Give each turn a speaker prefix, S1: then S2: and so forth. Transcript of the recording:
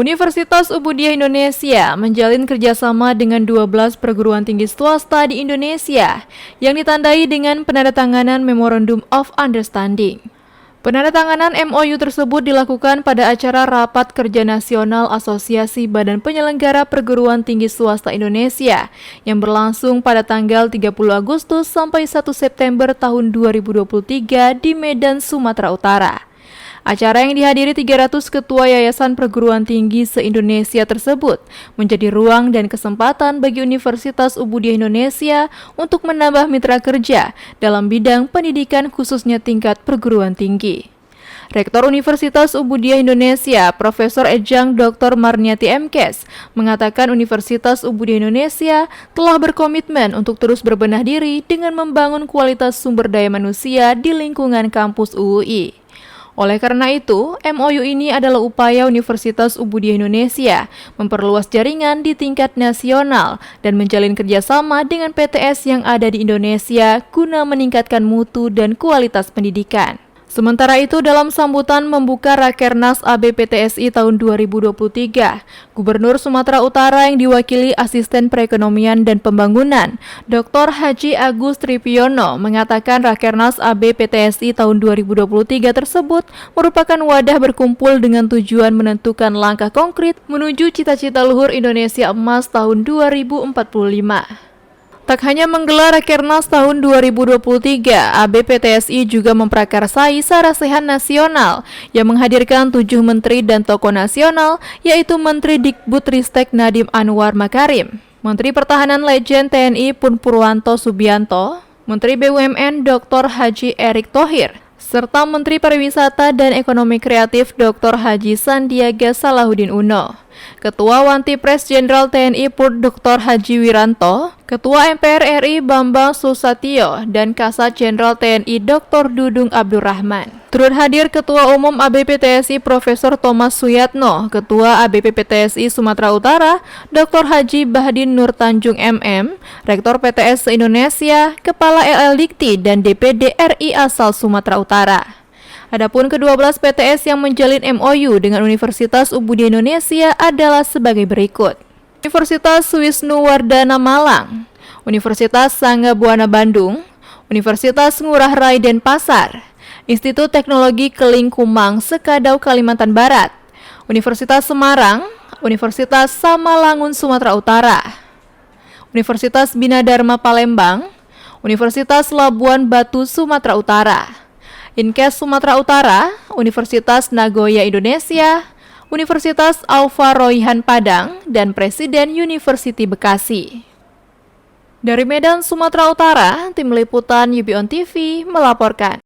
S1: Universitas Ubudiyah Indonesia menjalin kerjasama dengan 12 perguruan tinggi swasta di Indonesia yang ditandai dengan penandatanganan Memorandum of Understanding. Penandatanganan MOU tersebut dilakukan pada acara Rapat Kerja Nasional Asosiasi Badan Penyelenggara Perguruan Tinggi Swasta Indonesia yang berlangsung pada tanggal 30 Agustus sampai 1 September tahun 2023 di Medan, Sumatera Utara. Acara yang dihadiri 300 ketua yayasan perguruan tinggi se-Indonesia tersebut menjadi ruang dan kesempatan bagi Universitas Ubudiyah Indonesia untuk menambah mitra kerja dalam bidang pendidikan khususnya tingkat perguruan tinggi. Rektor Universitas Ubudiyah Indonesia, Profesor Ejang Dr. Marniati MKes, mengatakan Universitas Ubudiyah Indonesia telah berkomitmen untuk terus berbenah diri dengan membangun kualitas sumber daya manusia di lingkungan kampus UUI. Oleh karena itu, MOU ini adalah upaya Universitas Ubudiyah Indonesia memperluas jaringan di tingkat nasional dan menjalin kerjasama dengan PTS yang ada di Indonesia guna meningkatkan mutu dan kualitas pendidikan. Sementara itu, dalam sambutan membuka Rakernas ABPTSI tahun 2023, Gubernur Sumatera Utara yang diwakili Asisten Perekonomian dan Pembangunan, Dr. Haji Agus Tripiono, mengatakan Rakernas ABPTSI tahun 2023 tersebut merupakan wadah berkumpul dengan tujuan menentukan langkah konkret menuju cita-cita luhur Indonesia Emas tahun 2045. Tak hanya menggelar Rakernas tahun 2023, ABPTSI juga memprakarsai Sarasehan Nasional yang menghadirkan 7 menteri dan tokoh nasional, yaitu Menteri Dikbudristek Nadiem Anwar Makarim, Menteri Pertahanan Legend TNI Pun Purwanto Subianto, Menteri BUMN Dr. Haji Erick Thohir, serta Menteri Pariwisata dan Ekonomi Kreatif Dr. Haji Sandiaga Salahuddin Uno, Ketua Wanti Pres Jenderal TNI Pur Dr. Haji Wiranto, Ketua MPR RI Bambang Susatyo, dan Kasat Jenderal TNI Dr. Dudung Abdurrahman. Turut hadir Ketua Umum ABPTSI Profesor Thomas Suyatno, Ketua ABPTSI Sumatera Utara Dr. Haji Bahdin Nur Tanjung MM, Rektor PTS se-Indonesia, Kepala LL Dikti, dan DPD RI asal Sumatera Utara. Adapun ke-12 PTS yang menjalin MOU dengan Universitas Ubudiyah Indonesia adalah sebagai berikut. Universitas Wisnuwardana Malang, Universitas Sangga Buana Bandung, Universitas Ngurah Rai Denpasar, Institut Teknologi Keling Kumang Sekadau Kalimantan Barat, Universitas Semarang, Universitas Samalangun Sumatera Utara, Universitas Bina Dharma Palembang, Universitas Labuan Batu Sumatera Utara, Inkes Sumatera Utara, Universitas Nagoya Indonesia, Universitas Alfa Royhan Padang, dan Presiden University Bekasi. Dari Medan, Sumatera Utara, Tim Liputan UBON TV melaporkan.